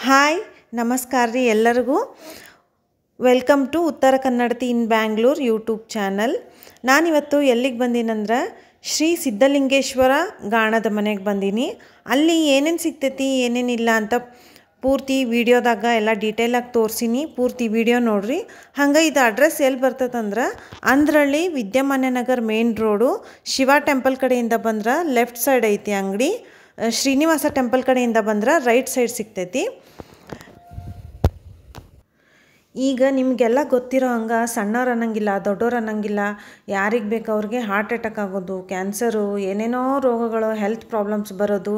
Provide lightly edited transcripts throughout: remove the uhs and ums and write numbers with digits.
Hi ನಮಸ್ಕಾರ ರೀ ಎಲ್ಲರಿಗೂ. ವೆಲ್ಕಮ್ ಟು ಉತ್ತರ ಕನ್ನಡತಿ ಇನ್ ಬ್ಯಾಂಗ್ಳೂರ್ ಯೂಟ್ಯೂಬ್ ಚಾನಲ್. ನಾನಿವತ್ತು ಎಲ್ಲಿಗೆ ಬಂದೀನಂದ್ರೆ ಶ್ರೀ ಸಿದ್ಧಲಿಂಗೇಶ್ವರ ಗಾಣದ ಮನೆಗೆ ಬಂದೀನಿ. ಅಲ್ಲಿ ಏನೇನು ಸಿಗ್ತೈತಿ ಏನೇನಿಲ್ಲ ಅಂತ ಪೂರ್ತಿ ವಿಡಿಯೋದಾಗ ಎಲ್ಲ ಡೀಟೇಲಾಗಿ ತೋರಿಸೀನಿ. ಪೂರ್ತಿ ವಿಡಿಯೋ ನೋಡ್ರಿ. ಹಂಗೆ ಇದು ಅಡ್ರೆಸ್ ಎಲ್ಲಿ ಬರ್ತದಂದ್ರೆ Andrahalli Vidyamanya Nagar main road Shiva temple ಕಡೆಯಿಂದ ಬಂದ್ರೆ ಲೆಫ್ಟ್ ಸೈಡ್ ಐತಿ ಅಂಗಡಿ. ಶ್ರೀನಿವಾಸ ಟೆಂಪಲ್ ಕಡೆಯಿಂದ ಬಂದ್ರೆ ರೈಟ್ ಸೈಡ್ ಸಿಗ್ತೈತಿ. ಈಗ ನಿಮಗೆಲ್ಲ ಗೊತ್ತಿರೋ ಹಂಗೆ ಸಣ್ಣವ್ರು ಅನ್ನಂಗಿಲ್ಲ, ದೊಡ್ಡವ್ರು ಅನ್ನಂಗಿಲ್ಲ, ಯಾರಿಗೆ ಬೇಕು ಅವ್ರಿಗೆ ಹಾರ್ಟ್ ಅಟ್ಯಾಕ್ ಆಗೋದು, ಕ್ಯಾನ್ಸರು, ಏನೇನೋ ರೋಗಗಳು, ಹೆಲ್ತ್ ಪ್ರಾಬ್ಲಮ್ಸ್ ಬರೋದು,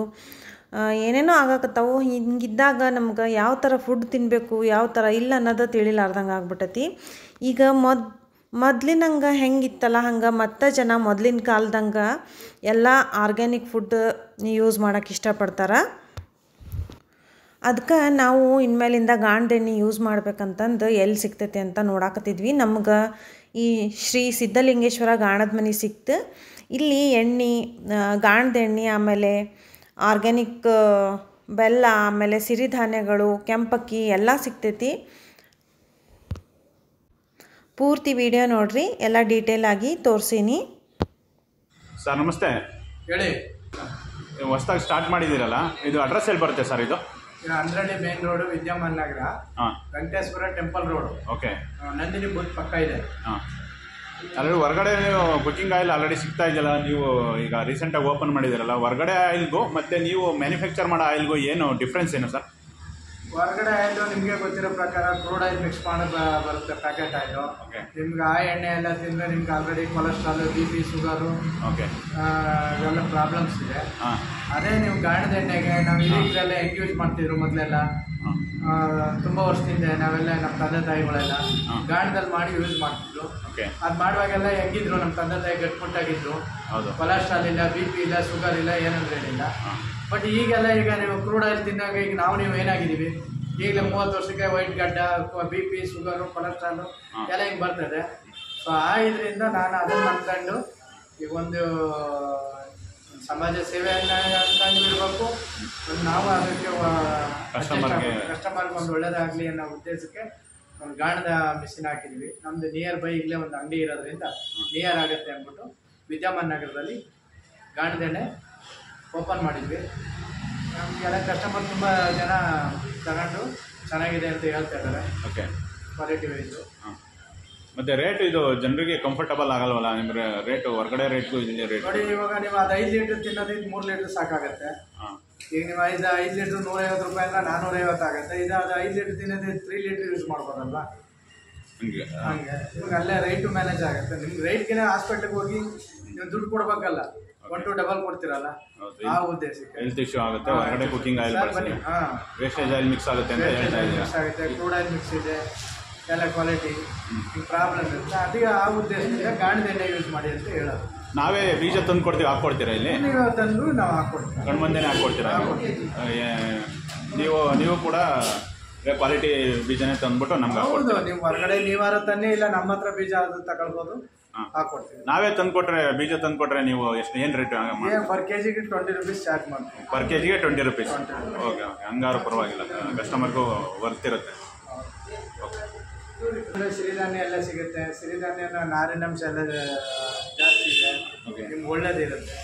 ಏನೇನೋ ಆಗಕತ್ತಾವು. ಹಿಂಗಿದ್ದಾಗ ನಮ್ಗೆ ಯಾವ ಥರ ಫುಡ್ ತಿನ್ನಬೇಕು ಯಾವ ಥರ ಇಲ್ಲ ಅನ್ನೋದು ತಿಳಿಲಾರ್ದಂಗೆ ಆಗ್ಬಿಟ್ಟೈತಿ. ಈಗ ಮೊದ್ಲಿನಂಗೆ ಹೆಂಗಿತ್ತಲ್ಲ ಹಂಗೆ ಮತ್ತೆ ಜನ ಮೊದಲಿನ ಕಾಲದಂಗೆ ಎಲ್ಲ ಆರ್ಗ್ಯಾನಿಕ್ ಫುಡ್ ಯೂಸ್ ಮಾಡೋಕ್ಕೆ ಇಷ್ಟಪಡ್ತಾರೆ. ಅದಕ್ಕೆ ನಾವು ಇನ್ಮೇಲಿಂದ ಗಾಣದ ಎಣ್ಣೆ ಯೂಸ್ ಮಾಡ್ಬೇಕಂತಂದು ಎಲ್ಲಿ ಸಿಗ್ತೈತೆ ಅಂತ ನೋಡಾಕತ್ತಿದ್ವಿ. ನಮ್ಗೆ ಈ ಶ್ರೀ ಸಿದ್ಧಲಿಂಗೇಶ್ವರ ಗಾಣದ ಮನೆ ಸಿಕ್ತು. ಇಲ್ಲಿ ಎಣ್ಣೆ, ಗಾಣದ ಎಣ್ಣೆ, ಆಮೇಲೆ ಆರ್ಗ್ಯಾನಿಕ್ ಬೆಲ್ಲ, ಆಮೇಲೆ ಸಿರಿಧಾನ್ಯಗಳು, ಕೆಂಪಕ್ಕಿ ಎಲ್ಲ ಸಿಗ್ತೈತಿ. ಪೂರ್ತಿ ವಿಡಿಯೋ ನೋಡ್ರಿ, ಎಲ್ಲ ಡೀಟೇಲ್ ಆಗಿ ತೋರಿಸೀನಿ. ಸರ್ ನಮಸ್ತೆ. ಹೇಳಿ. ಹೊಸದಾಗಿ ಸ್ಟಾರ್ಟ್ ಮಾಡಿದ್ದೀರಲ್ಲ, ಇದು ಅಡ್ರೆಸ್ ಎಲ್ಲಿ ಬರುತ್ತೆ ಸರ್? ಇದು Andrahalli main road, Vidyaman Nagar, Venkateshwara temple road. Okay. Nandini booth ಪಕ್ಕ ಇದೆ. ಆಲ್ರೆಡಿ ಹೊರಗಡೆ ನೀವು ಕುಕಿಂಗ್ ಆಯಿಲ್ ಆಲ್ರೆಡಿ ಸಿಗ್ತಾ ಇದೆಯಲ್ಲ, ನೀವು ಈಗ ರೀಸೆಂಟಾಗಿ ಓಪನ್ ಮಾಡಿದ್ದೀರಲ್ಲ, ಹೊರಗಡೆ ಆಯಿಲ್ಗೂ ಮತ್ತು ನೀವು ಮ್ಯಾನುಫ್ಯಾಕ್ಚರ್ ಮಾಡೋ ಆಯಿಲ್ಗೂ ಏನು ಡಿಫ್ರೆನ್ಸ್ ಏನು ಸರ್? ಹೊರಗಡೆ ಆಯಿಲು ನಿಮಗೆ ಗೊತ್ತಿರೋ ಪ್ರಕಾರ ಕ್ರೂಡ್ ಆಯಿಲ್ ಮಿಕ್ಸ್ ಮಾಡಿ ಬರುತ್ತೆ, ಪ್ಯಾಕೆಟ್ ಆಯಿಲು. ನಿಮ್ಗೆ ಆ ಎಣ್ಣೆ ಎಲ್ಲ ತಿಂದರೆ ನಿಮ್ಗೆ already cholesterol, BP, sugar, okay, ಇವೆಲ್ಲ ಪ್ರಾಬ್ಲಮ್ಸ್ ಇದೆ. ಅದೇ ನೀವು ಗಾಣದ ಎಣ್ಣೆಗೆ ನಾವು ಇದೆಲ್ಲ ಹೆಂಗೆ ಯೂಸ್ ಮಾಡ್ತಿದ್ರು ಮೊದಲೆಲ್ಲ, ತುಂಬ ವರ್ಷದಿಂದ ನಾವೆಲ್ಲ ನಮ್ಮ ತಂದೆ ತಾಯಿಗಳೆಲ್ಲ ಗಾಣದಲ್ಲಿ ಮಾಡಿ ಯೂಸ್ ಮಾಡ್ತಿದ್ರು. ಅದು ಮಾಡುವಾಗೆಲ್ಲ ಹೆಂಗಿದ್ರು, ನಮ್ಮ ತಂದೆ ತಾಯಿ ಗಟ್ಟಿಮುಟ್ಟಾಗಿದ್ರು, ಕೊಲೆಸ್ಟ್ರಾಲ್ ಇಲ್ಲ, BP ಇಲ್ಲ, ಶುಗರ್ ಇಲ್ಲ, ಏನಂದ್ರೆ ಏನಿಲ್ಲ. ಬಟ್ ಈಗೆಲ್ಲ ಈಗ ನೀವು ಕ್ರೂಡ್ ಆಯಿಲ್ ತಿನ್ನಾಗ ಈಗ ನೀವು ಏನಾಗಿದ್ದೀವಿ, ಈಗಲೇ 30 ವರ್ಷಕ್ಕೆ ವೈಟ್ ಗಡ್ಡ, BP, ಶುಗರು, ಕೊಲೆಸ್ಟ್ರಾಲು ಎಲ್ಲ ಹಿಂಗೆ ಬರ್ತದೆ. ಸೊ ಆ ಇದರಿಂದ ನಾನು ಅದನ್ನು ಅಂದ್ಕೊಂಡು ಈಗ ಒಂದು ಸಮಾಜ ಸೇವೆಯನ್ನು ಅಂದ್ಕೊಂಡು ಇರಬೇಕು, ನಾವು ಅದಕ್ಕೆ ಕಸ್ಟಮರ್ಗೆ ಒಂದು ಒಳ್ಳೇದಾಗಲಿ ಅನ್ನೋ ಉದ್ದೇಶಕ್ಕೆ ಒಂದು ಗಾಣದ ಮಿಷಿನ್ ಹಾಕಿದ್ವಿ. ನಮ್ಮದು ನಿಯರ್ ಬೈ ಇಲ್ಲೇ ಒಂದು ಅಂಗಡಿ ಇರೋದ್ರಿಂದ ನಿಯರ್ ಆಗುತ್ತೆ ಅಂದ್ಬಿಟ್ಟು ವಿದ್ಯಮಾನ್ ನಗರದಲ್ಲಿ ಗಾಣದೆಣ್ಣೆ ಓಪನ್ ಮಾಡಿದ್ವಿ. ನಮಗೆಲ್ಲ ಕಸ್ಟಮರ್ ತುಂಬ ಜನ ತಗೊಂಡು ಚೆನ್ನಾಗಿದೆ ಅಂತ ಹೇಳ್ತಾ ಇದ್ದಾರೆ. Okay, quality wise. ಮತ್ತು ರೇಟ್ ಇದು ಜನರಿಗೆ ಕಂಫರ್ಟಬಲ್ ಆಗಲ್ವಲ್ಲ ನಿಮಗೆ? ರೇಟು ಹೊರಗಡೆ ರೇಟ್ಗೂ ಇಲ್ಲಿ ರೇಟ್ ನೋಡಿ. ಇವಾಗ ನೀವು ಅದು 5 ಲೀಟ್ರ್ ತಿನ್ನೋದು 3 ಲೀಟ್ರ್ ಸಾಕಾಗುತ್ತೆ. ಈಗ ನೀವು 5 ಲೀಟ್ರ್ 150 ರೂಪಾಯಿ ಅಂದ್ರೆ 450 ಆಗುತ್ತೆ. ಇದು ಅದು 5 ಲೀಟ್ರ್ ತಿನ್ನೋದು 3 ಲೀಟ್ರ್ ಯೂಸ್ ಮಾಡ್ಬೋದಲ್ವಾ? ಹಂಗೆ ಇವಾಗ ಅಲ್ಲೇ ರೈಟು ಮ್ಯಾನೇಜ್ ಆಗುತ್ತೆ. ನಿಮ್ಗೆ ರೈಟ್ಗಿನ ಹಾಸ್ಪಿಟ್ಲಿಗೆ ಹೋಗಿ ನೀವು ದುಡ್ಡು ಕೊಡ್ಬೇಕಲ್ಲ, 1 to ಡಬಲ್ ಕೊಡ್ತೀರಲ್ಲ, ಆ ಉದ್ದೇಶಕ್ಕೆ. ಹೆಲ್ತ್ ಇಶ್ಯೂ ಆಗುತ್ತೆ, ಹೊರಗಡೆ ಕುಕಿಂಗ್ ಆಯಿಲ್ ಬಳಸಿ ವೇಸ್ಟೇಜ್ ಆಯಿಲ್ ಮಿಕ್ಸ್ ಆಗುತ್ತೆ ಅಂತ ಹೇಳ್ತಾ ಇದ್ದೀರಾ. ಮಿಕ್ಸ್ ಆಗುತ್ತೆ, ಕ್ರೂಡ್ ಆಯಿಲ್ ಮಿಕ್ಸ್ ಇದೆ, ಎಲ್ಲ ಕ್ವಾಲಿಟಿ ಪ್ರಾಬ್ಲಮ್ ಇರುತ್ತೆ. ಅದಕ್ಕೆ ಆ ಉದ್ದೇಶದಿಂದ ಗಾಣದ ಎಣ್ಣೆ ಯೂಸ್ ಮಾಡಿ ಅಂತ ಹೇಳೋದು. ನಾವೇ ಬೀಜ ತಂದು ಕೊಡ್ತೀವಿ, ಹಾಕ್ಕೊಡ್ತೀರಾ ಇಲ್ಲಿ? ನೀವು ತಂದು ನಾವು ಹಾಕ್ಕೊಡ್ತೀವಿ, ಕಣ್ಮಂದೇನೆ ಹಾಕ್ಕೊಡ್ತೀರಾ? ನೀವು ಕೂಡ ಕ್ವಾಲಿಟಿ ಬೀಜನೇ ತಂದ್ಬಿಟ್ಟು ನಮ್ಗೆ ಹಾಕ್ಕೊಡ್ತೀರಾ? ನೀವು ಹೊರಗಡೆ ನೀವಾರ ತನ್ನಿ, ಇಲ್ಲ ನಮ್ಮ ಹತ್ರ ಬೀಜ ಅದು ತಗೊಳ್ಬೋದು, ಹಾಕ್ಕೊಡ್ತೀವಿ. ನಾವೇ ತಂದುಕೊಟ್ರೆ, ಬೀಜ ತಂದುಕೊಟ್ರೆ ನೀವು ಏನು ರೇಟ್? ಪರ್ ಕೆಜಿಗೆ 20 ರೂಪೀಸ್ ಚಾರ್ಜ್ ಮಾಡ್ತೀವಿ. ಪರ್ ಕೆಜಿಗೆ 20 ರೂಪೀಸ್. ಓಕೆ, ಹಂಗಾರು ಪರವಾಗಿಲ್ಲ, ಕಸ್ಟಮರ್ಗೂ ವರ್ತಿರುತ್ತೆ. ಸಿರಿಧಾನ್ಯ ಎಲ್ಲ ಸಿಗುತ್ತೆ. ಸಿರಿಧಾನ್ಯ ನಾರಿನಂಶ ಎಲ್ಲ ಜಾಸ್ತಿ ಇದೆ, ನಿಮ್ಗೆ ಒಳ್ಳೇದಿರುತ್ತೆ.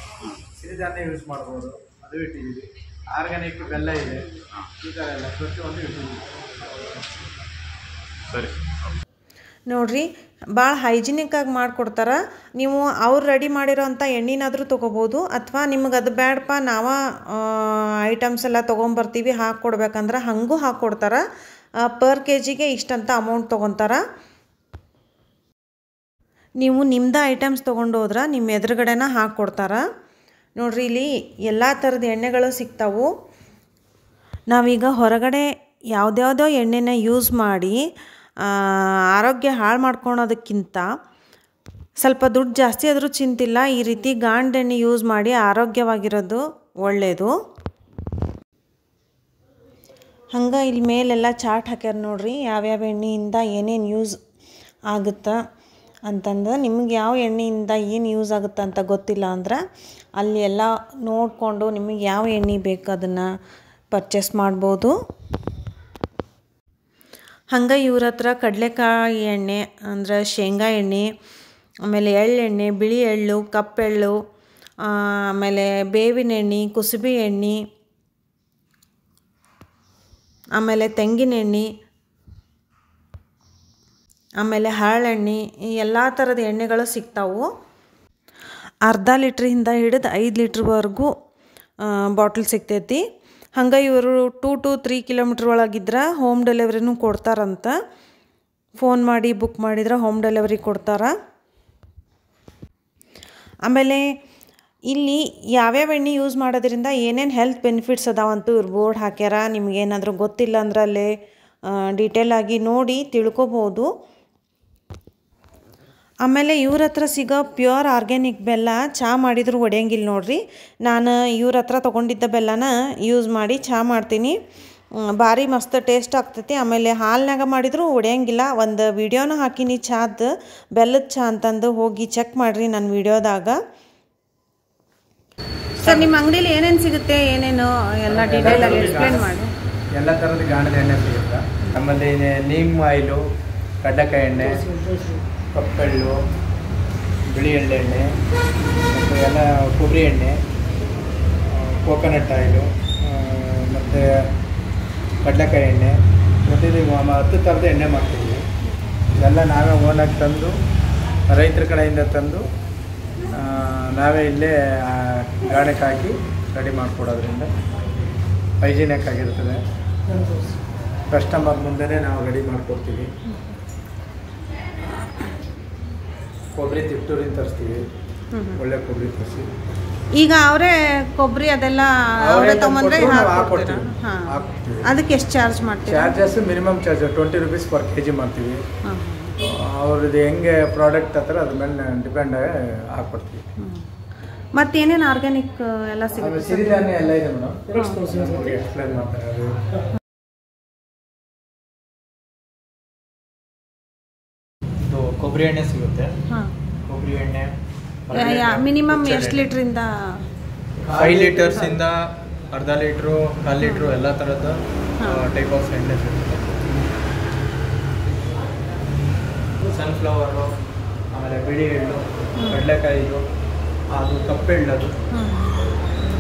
ಸಿರಿಧಾನ್ಯ ಯೂಸ್ ಮಾಡ್ಬೋದು, ಅದು ಇಟ್ಟಿದ್ದೀವಿ. ಆರ್ಗ್ಯಾನಿಕ್ ಬೆಲ್ಲ ಇದೆ, ಈ ಥರ ಎಲ್ಲ ಪ್ರತಿಯೊಂದು ಇಟ್ಟಿದ್ದೀವಿ. ಸರಿ ನೋಡ್ರಿ, ಭಾಳ ಹೈಜಿನಿಕ್ಕಾಗಿ ಮಾಡಿಕೊಡ್ತಾರೆ. ನೀವು ಅವ್ರು ರೆಡಿ ಮಾಡಿರೋಂಥ ಎಣ್ಣೆನಾದರೂ ತೊಗೋಬೋದು, ಅಥವಾ ನಿಮ್ಗೆ ಅದು ಬೇಡಪ್ಪ ನಾವು ಐಟಮ್ಸ್ ಎಲ್ಲ ತೊಗೊಂಬರ್ತೀವಿ ಹಾಕ್ಕೊಡ್ಬೇಕಂದ್ರೆ ಹಾಗೂ ಹಾಕ್ಕೊಡ್ತಾರೆ. ಪರ್ ಕೆಜಿಗೆ ಇಷ್ಟಂತ ಅಮೌಂಟ್ ತೊಗೊತಾರೆ. ನೀವು ನಿಮ್ಮದು ಐಟಮ್ಸ್ ತೊಗೊಂಡು ಹೋದ್ರೆ ನಿಮ್ಮ ಎದುರುಗಡೆನ ಹಾಕ್ಕೊಡ್ತಾರೆ. ನೋಡ್ರಿ, ಇಲ್ಲಿ ಎಲ್ಲ ಥರದ ಎಣ್ಣೆಗಳು ಸಿಗ್ತಾವು. ನಾವೀಗ ಹೊರಗಡೆ ಯಾವುದ್ಯಾವುದೋ ಎಣ್ಣೆನ ಯೂಸ್ ಮಾಡಿ ಆರೋಗ್ಯ ಹಾಳು ಮಾಡ್ಕೊಳೋದಕ್ಕಿಂತ ಸ್ವಲ್ಪ ದುಡ್ಡು ಜಾಸ್ತಿ ಆದರೂ ಚಿಂತಿಲ್ಲ, ಈ ರೀತಿ ಗಾಣದ ಎಣ್ಣೆ ಯೂಸ್ ಮಾಡಿ ಆರೋಗ್ಯವಾಗಿರೋದು ಒಳ್ಳೆಯದು. ಹಂಗೆ ಇಲ್ಲಿ ಮೇಲೆಲ್ಲ ಚಾರ್ಟ್ ಹಾಕ್ಯಾರ ನೋಡ್ರಿ, ಯಾವ್ಯಾವ ಎಣ್ಣೆಯಿಂದ ಏನೇನು ಯೂಸ್ ಆಗುತ್ತೆ ಅಂತಂದು. ನಿಮ್ಗೆ ಯಾವ ಎಣ್ಣೆಯಿಂದ ಏನು ಯೂಸ್ ಆಗುತ್ತೆ ಅಂತ ಗೊತ್ತಿಲ್ಲ ಅಂದ್ರೆ ಅಲ್ಲಿ ಎಲ್ಲ ನೋಡಿಕೊಂಡು ನಿಮಗೆ ಯಾವ ಎಣ್ಣೆ ಬೇಕು ಅದನ್ನು ಪರ್ಚೇಸ್ ಮಾಡ್ಬೋದು. ಹಂಗೆ ಇವ್ರ ಹತ್ರ ಕಡಲೆಕಾಯಿ ಎಣ್ಣೆ ಅಂದ್ರೆ ಶೇಂಗಾ ಎಣ್ಣೆ, ಆಮೇಲೆ ಎಳ್ಳೆಣ್ಣೆ, ಬಿಳಿ ಎಳ್ಳು, ಕಪ್ಪೆಳ್ಳು, ಆಮೇಲೆ ಬೇವಿನ ಎಣ್ಣೆ, ಕುಸುಬೆ ಎಣ್ಣೆ, ಆಮೇಲೆ ತೆಂಗಿನ ಎಣ್ಣೆ, ಆಮೇಲೆ ಹರಳೆಣ್ಣೆ, ಈ ಎಲ್ಲ ಥರದ ಎಣ್ಣೆಗಳು ಸಿಗ್ತಾವು. ಅರ್ಧ ಲೀಟ್ರಿಂದ ಹಿಡಿದು 5 ಲೀಟ್ರ್ವರೆಗೂ ಬಾಟ್ಲ್ ಸಿಗ್ತೈತಿ. ಹಂಗೆ ಇವರು 2 to 3 ಕಿಲೋಮೀಟ್ರ್ ಒಳಗಿದ್ರೆ ಹೋಮ್ ಡೆಲಿವರಿನೂ ಕೊಡ್ತಾರಂತ. ಫೋನ್ ಮಾಡಿ ಬುಕ್ ಮಾಡಿದ್ರೆ ಹೋಮ್ ಡೆಲಿವರಿ ಕೊಡ್ತಾರೆ. ಆಮೇಲೆ ಇಲ್ಲಿ ಯಾವ್ಯಾವ ಎಣ್ಣೆ ಯೂಸ್ ಮಾಡೋದ್ರಿಂದ ಏನೇನು ಹೆಲ್ತ್ ಬೆನಿಫಿಟ್ಸ್ ಅದಾವಂತೂ ಇವ್ರು ಬೋರ್ಡ್ ಹಾಕ್ಯಾರ. ನಿಮಗೇನಾದರೂ ಗೊತ್ತಿಲ್ಲ ಅಂದ್ರೆ ಅಲ್ಲೇ ಡೀಟೇಲಾಗಿ ನೋಡಿ ತಿಳ್ಕೊಬೋದು. ಆಮೇಲೆ ಇವ್ರ ಹತ್ರ ಸಿಗೋ ಪ್ಯೂರ್ ಆರ್ಗ್ಯಾನಿಕ್ ಬೆಲ್ಲ ಚಹಾ ಮಾಡಿದರೂ ಒಡೆಯಂಗಿಲ್ಲ ನೋಡ್ರಿ. ನಾನು ಇವ್ರ ಹತ್ರ ತೊಗೊಂಡಿದ್ದ ಬೆಲ್ಲನ ಯೂಸ್ ಮಾಡಿ ಚಹಾ ಮಾಡ್ತೀನಿ. ಭಾರಿ ಮಸ್ತ್ ಟೇಸ್ಟ್ ಆಗ್ತೈತಿ. ಆಮೇಲೆ ಹಾಲ್ನಾಗ ಮಾಡಿದರೂ ಒಡೆಯಂಗಿಲ್ಲ. ಒಂದು ವಿಡಿಯೋನ ಹಾಕಿನಿ ಚಹಾದ, ಬೆಲ್ಲದ ಚಹಾ ಅಂತಂದು, ಹೋಗಿ ಚೆಕ್ ಮಾಡಿರಿ ನನ್ನ ವಿಡಿಯೋದಾಗ. ಸರ್, ನಿಮ್ಮ ಅಂಗಡಿಲಿ ಏನೇನು ಸಿಗುತ್ತೆ, ಏನೇನು ಎಲ್ಲ ಡೀಟೇಲಾಗಿ ಎಕ್ಸ್ಪ್ಲೇನ್ ಮಾಡಿ. ಎಲ್ಲ ಥರದ ಗಾಣದ ಎಣ್ಣೆ ಸಿಗುತ್ತೆ. ಆಮೇಲೆ ನೀಮ್ ಆಯಿಲು, ಕಡಲೆಕಾಯಿ ಎಣ್ಣೆ, ಕಪ್ಪೆಳ್ಳು, ಬಿಳಿ ಎಳ್ಳೆಣ್ಣೆ, ಮತ್ತು ಎಲ್ಲ ಕೊಬ್ಬರಿ ಎಣ್ಣೆ, ಕೋಕೋನಟ್ ಆಯಿಲು, ಮತ್ತು ಕಡಲೆಕಾಯಿ ಎಣ್ಣೆ, ಮತ್ತು ಇದು 10 ಥರದ ಎಣ್ಣೆ ಮಾಡ್ತೀವಿ. ಇದೆಲ್ಲ ನಾವೇ ಓನಾಗಿ ತಂದು, ರೈತರ ಕಡೆಯಿಂದ ತಂದು ನಾವೇ ಇಲ್ಲೇ ಗಾಣಕ್ಕೆ ಹಾಕಿ ರೆಡಿ ಮಾಡಿಕೊಡೋದ್ರಿಂದ ಹೈಜಿನಿಕ್ ಆಗಿರ್ತದೆ. ಕಸ್ಟಮರ್ ಮುಂದೆನೇ ನಾವು ರೆಡಿ ಮಾಡಿಕೊಡ್ತೀವಿ. ಕೊಬ್ಬರಿ ತಿಪ್ಟೂರಿಂದ ತರಿಸ್ತೀವಿ, ಒಳ್ಳೆ ಕೊಬ್ಬರಿ ತರಿಸಿ. ಈಗ ಅವರೇ ಕೊಬ್ಬರಿ ಅದೆಲ್ಲ ಅವರೇ ತಗೊಂಡ್ರೆ ಹಾಕ್ಕೊಡ್ತೀವಿ. ಅದಕ್ಕೆ ಎಷ್ಟು ಚಾರ್ಜ್ ಮಾಡ್ತೀವಿ? Charges minimum charge 20 rupees per kg ಮಾಡ್ತೀವಿ. ಅವ್ರದ್ದು ಹೆಂಗೆ ಪ್ರಾಡಕ್ಟ್ ಹತ್ರ ಅದ್ರ ಮೇಲೆ ಡಿಪೆಂಡ್ ಆಗಿ ಹಾಕ್ಕೊಡ್ತೀವಿ. ಮತ್ತೇನೇನು ಆರ್ಗ್ಯಾನಿಕ್ ಎಲ್ಲ ಸಿಗುತ್ತೆ? ಸಿರಿಧಾನ್ಯ ಎಲ್ಲ ಇದೆ ಮೇಡಮ್, ಎಕ್ಸ್ಪ್ಲೇನ್ ಮಾಡ್ತಾರೆ. ಅದು ಕೊಬ್ಬರಿ ಎಣ್ಣೆ ಸಿಗುತ್ತೆ. ಕೊಬ್ಬರಿ ಎಣ್ಣೆ ಮಿನಿಮಮ್ ಎಷ್ಟು ಲೀಟ್ರಿಂದ? 5 ಲೀಟರ್ಸ್ ಇಂದ ಅರ್ಧ ಲೀಟ್ರು, 1/4 ಲೀಟ್ರು ಎಲ್ಲ ಥರದ ಟೈಪ್ ಆಫ್ ಎಣ್ಣೆ ಸಿಗುತ್ತೆ. ಸನ್ಫ್ಲವರು, ಆಮೇಲೆ ಬಿಳಿ ಎಳ್ಳು, ಕಡಲೆಕಾಯಿದು, ಅದು ಕಪ್ಪೆಳ್ಳದು,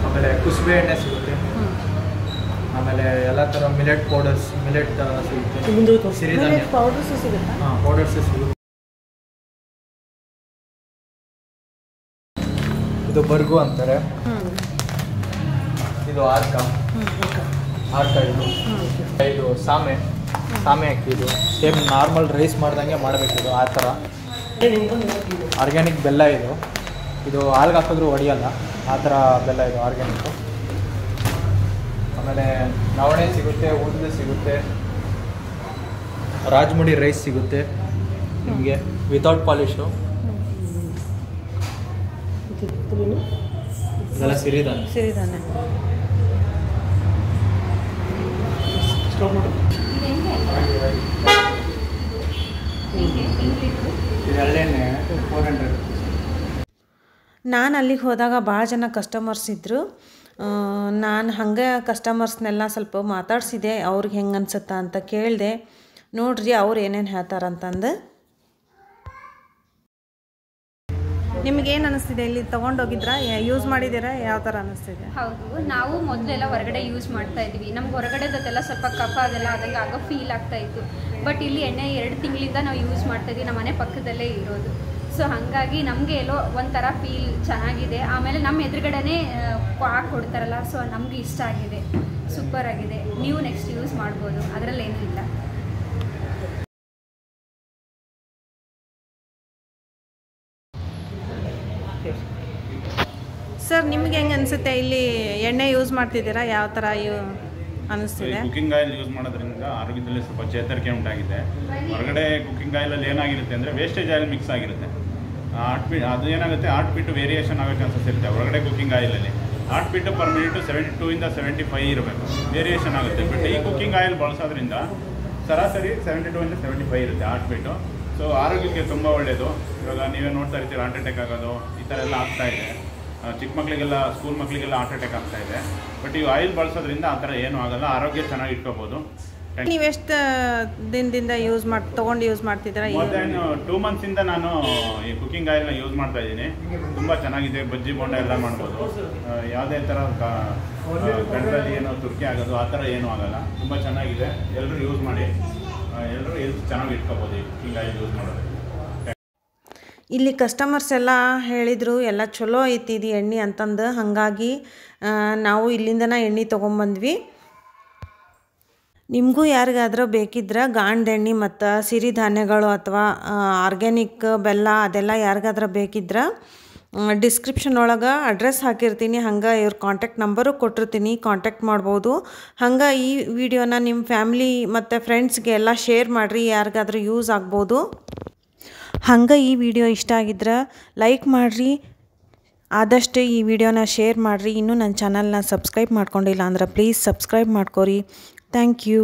ಆಮೇಲೆ ಕುಸುಬೆ ಎಣ್ಣೆ ಸಿಗುತ್ತೆ. ಆಮೇಲೆ ಎಲ್ಲ ಥರ ಮಿಲೆಟ್ ಪೌಡರ್ಸ್, ಮಿಲೆಟ್ ಸಿಗುತ್ತೆ. ಸಿರಿಧಾನ್ಯ ಪೌಡರ್ಸ್ ಸಿಗುತ್ತೆ. ಪೌಡರ್ಸ್ ಸಿಗುತ್ತೆ. ಇದು ಬರ್ಗು ಅಂತಾರೆ. ಇದು ಆರ್ಕ ಇದು ಸಾಮೆ ಅಕ್ಕಿ. ಇದು ಸೇಮ್ ನಾರ್ಮಲ್ ರೈಸ್ ಮಾಡ್ದಂಗೆ ಮಾಡಬೇಕಿದು. ಆ ಥರ ಆರ್ಗ್ಯಾನಿಕ್ ಬೆಲ್ಲ ಇದು. ಇದು ಹಾಲ್ಗೆ ಹಾಕಿದ್ರೂ ಹೊಡಿಯಲ್ಲ, ಆ ಥರ ಬೆಲ್ಲ ಇದು ಆರ್ಗ್ಯಾನಿಕ್ಕು. ಆಮೇಲೆ ನವಣೆ ಸಿಗುತ್ತೆ, ಉದ್ದು ಸಿಗುತ್ತೆ, ರಾಜ್ಮುಡಿ ರೈಸ್ ಸಿಗುತ್ತೆ ನಿಮಗೆ ವಿತೌಟ್ ಪಾಲಿಶು. ಇದೆಲ್ಲ ಸಿರಿಧಾನ್ಯ. ಎಳ್ಳೆಣ್ಣೆ 400. ನಾನು ಅಲ್ಲಿಗೆ ಹೋದಾಗ ಭಾಳ ಜನ ಕಸ್ಟಮರ್ಸ್ ಇದ್ದರು. ನಾನು ಹಂಗೆ ಕಸ್ಟಮರ್ಸ್ನೆಲ್ಲ ಸ್ವಲ್ಪ ಮಾತಾಡ್ಸಿದೆ, ಅವ್ರಿಗೆ ಹೆಂಗೆ ಅನ್ಸುತ್ತಾ ಅಂತ ಕೇಳಿದೆ. ನೋಡ್ರಿ ಅವ್ರು ಏನೇನು ಹೇಳ್ತಾರಂತಂದು. ನಿಮಗೇನು ಅನ್ನಿಸ್ತಿದೆ? ಇಲ್ಲಿ ತೊಗೊಂಡೋಗಿದ್ರಾ, ಯೂಸ್ ಮಾಡಿದ್ದೀರಾ? ಯಾವ ಥರ ಅನ್ನಿಸ್ತಿದೆ? ಹೌದು, ನಾವು ಮೊದಲೆಲ್ಲ ಹೊರಗಡೆ ಯೂಸ್ ಮಾಡ್ತಾ ಇದ್ವಿ. ನಮ್ಗೆ ಹೊರಗಡೆದೆಲ್ಲ ಸ್ವಲ್ಪ ಕಫ ಅದೆಲ್ಲ ಆದಂಗೆ ಆಗೋ ಫೀಲ್ ಆಗ್ತಾ ಇತ್ತು. ಬಟ್ ಇಲ್ಲಿ ಎಣ್ಣೆ 2 ತಿಂಗಳಿಂದ ನಾವು ಯೂಸ್ ಮಾಡ್ತಾ ಇದ್ವಿ. ನಮ್ಮ ಮನೆ ಪಕ್ಕದಲ್ಲೇ ಇರೋದು. ಸೊ ಹಾಗಾಗಿ ನಮಗೆ ಎಲ್ಲೋ ಒಂಥರ ಫೀಲ್ ಚೆನ್ನಾಗಿದೆ. ಆಮೇಲೆ ನಮ್ಮ ಎದುರುಗಡೆನೇ ಕೊಡ್ತಾರಲ್ಲ, ಸೊ ನಮಗೆ ಇಷ್ಟ ಆಗಿದೆ, ಸೂಪರ್ ಆಗಿದೆ. ನೀವು ನೆಕ್ಸ್ಟ್ ಯೂಸ್ ಮಾಡ್ಬೋದು, ಅದರಲ್ಲೇನೂ ಇಲ್ಲ. ಸರ್, ನಿಮ್ಗೆ ಹೆಂಗೆ ಅನಿಸುತ್ತೆ? ಇಲ್ಲಿ ಎಣ್ಣೆ ಯೂಸ್ ಮಾಡ್ತಿದ್ದೀರಾ? ಯಾವ ಥರ ಅನ್ನಿಸ್ತಿದೆ? ಕುಕಿಂಗ್ ಆಯಿಲ್ ಯೂಸ್ ಮಾಡೋದ್ರಿಂದ ಆರೋಗ್ಯದಲ್ಲಿ ಸ್ವಲ್ಪ ಚೇತರಿಕೆ ಉಂಟಾಗಿದೆ. ಹೊರಗಡೆ ಕುಕಿಂಗ್ ಆಯಿಲಲ್ಲಿ ಏನಾಗಿರುತ್ತೆ ಅಂದರೆ ವೇಸ್ಟೇಜ್ ಆಯಿಲ್ ಮಿಕ್ಸ್ ಆಗಿರುತ್ತೆ. ಅದು ಏನಾಗುತ್ತೆ, ಹಾರ್ಟ್ ಬೀಟ್ ವೇರಿಯೇಷನ್ ಆಗೋ ಚಾನ್ಸಸ್ ಇರುತ್ತೆ ಹೊರಗಡೆ ಕುಕಿಂಗ್ ಆಯಿಲಲ್ಲಿ. ಹಾರ್ಟ್ ಬೀಟ್ ಪರ್ ಮಿನಿಟು 72 ಇಂದ 75 ಇರಬೇಕು, ವೇರಿಯೇಷನ್ ಆಗುತ್ತೆ. ಬಟ್ ಈ ಕುಕಿಂಗ್ ಆಯಿಲ್ ಬಳಸೋದ್ರಿಂದ ಸರಾಸರಿ 72 ಇಂದ 75 ಇರುತ್ತೆ ಹಾರ್ಟ್ ಬೀಟು. ಸೊ ಆರೋಗ್ಯಕ್ಕೆ ತುಂಬ ಒಳ್ಳೆಯದು. ಇವಾಗ ನೀವೇ ನೋಡ್ತಾ ಇರ್ತೀರ, ಹಾರ್ಟ್ ಅಟ್ಯಾಕ್ ಆಗೋದು ಈ ಥರ ಎಲ್ಲ ಆಗ್ತಾಯಿದೆ. ಚಿಕ್ಕ ಮಕ್ಕಳಿಗೆಲ್ಲ, ಸ್ಕೂಲ್ ಮಕ್ಕಳಿಗೆಲ್ಲ ಹಾರ್ಟ್ ಅಟ್ಯಾಕ್ ಆಗ್ತಾಯಿದೆ. ಬಟ್ ಈ ಆಯಿಲ್ ಬಳಸೋದ್ರಿಂದ ಆ ಥರ ಏನೂ ಆಗೋಲ್ಲ, ಆರೋಗ್ಯ ಚೆನ್ನಾಗಿ ಇಟ್ಕೋಬೋದು. ನೀವು ಎಷ್ಟು ದಿನದಿಂದ ತೊಗೊಂಡು ಯೂಸ್ ಮಾಡ್ತಿದ್ದೀರಾ? ಮೊದಲು 2 ಮಂತ್ಸಿಂದ ನಾನು ಈ ಕುಕ್ಕಿಂಗ್ ಆಯಿಲ್ನ ಯೂಸ್ ಮಾಡ್ತಾ ಇದ್ದೀನಿ. ತುಂಬ ಚೆನ್ನಾಗಿದೆ. ಬಜ್ಜಿ ಬೋಂಡ ಎಲ್ಲ ಮಾಡ್ಬೋದು. ಯಾವುದೇ ಥರ ಗಂಟಲಲ್ಲಿ ಏನೋ ತುರ್ಕಿ ಆಗೋದು ಆ ಥರ ಏನೂ ಆಗಲ್ಲ. ತುಂಬ ಚೆನ್ನಾಗಿದೆ. ಎಲ್ಲರೂ ಯೂಸ್ ಮಾಡಿ. ಎಲ್ಲರೂ ಚೆನ್ನಾಗಿ ಇಟ್ಕೋಬೋದು ಈ ಕುಕ್ಕಿಂಗ್ ಆಯಿಲ್ ಯೂಸ್ ಮಾಡೋದು. ಇಲ್ಲಿ ಕಸ್ಟಮರ್ಸ್ ಎಲ್ಲ ಹೇಳಿದರು ಎಲ್ಲ ಚಲೋ ಐತಿ ಇದು ಎಣ್ಣೆ ಅಂತಂದು. ಹಾಗಾಗಿ ನಾವು ಇಲ್ಲಿಂದನೇ ಎಣ್ಣೆ ತೊಗೊಂಬಂದ್ವಿ. ನಿಮಗೂ ಯಾರಿಗಾದ್ರೂ ಬೇಕಿದ್ರೆ ಗಾಣದ ಎಣ್ಣೆ ಮತ್ತು ಸಿರಿಧಾನ್ಯಗಳು ಅಥವಾ ಆರ್ಗ್ಯಾನಿಕ್ ಬೆಲ್ಲ ಅದೆಲ್ಲ ಯಾರಿಗಾದ್ರೂ ಬೇಕಿದ್ರೆ ಡಿಸ್ಕ್ರಿಪ್ಷನ್ ಒಳಗೆ ಅಡ್ರೆಸ್ ಹಾಕಿರ್ತೀನಿ. ಹಂಗೆ ಇವ್ರ ಕಾಂಟ್ಯಾಕ್ಟ್ ನಂಬರು ಕೊಟ್ಟಿರ್ತೀನಿ, ಕಾಂಟ್ಯಾಕ್ಟ್ ಮಾಡ್ಬೋದು. ಹಂಗೆ ಈ ವಿಡಿಯೋನ ನಿಮ್ಮ ಫ್ಯಾಮ್ಲಿ ಮತ್ತು ಫ್ರೆಂಡ್ಸ್ಗೆ ಎಲ್ಲ ಶೇರ್ ಮಾಡಿರಿ, ಯಾರಿಗಾದ್ರೂ ಯೂಸ್ ಆಗ್ಬೋದು. ಹಂಗೆ ಈ ವಿಡಿಯೋ ಇಷ್ಟ ಆಗಿದ್ರೆ ಲೈಕ್ ಮಾಡಿರಿ, ಆದಷ್ಟು ಈ ವಿಡಿಯೋನ ಶೇರ್ ಮಾಡಿರಿ. ಇನ್ನೂ ನನ್ನ ಚಾನಲ್ನ ಸಬ್ಸ್ಕ್ರೈಬ್ ಮಾಡ್ಕೊಂಡಿಲ್ಲ ಅಂದ್ರೆ ಪ್ಲೀಸ್ ಸಬ್ಸ್ಕ್ರೈಬ್ ಮಾಡ್ಕೊರಿ. Thank you.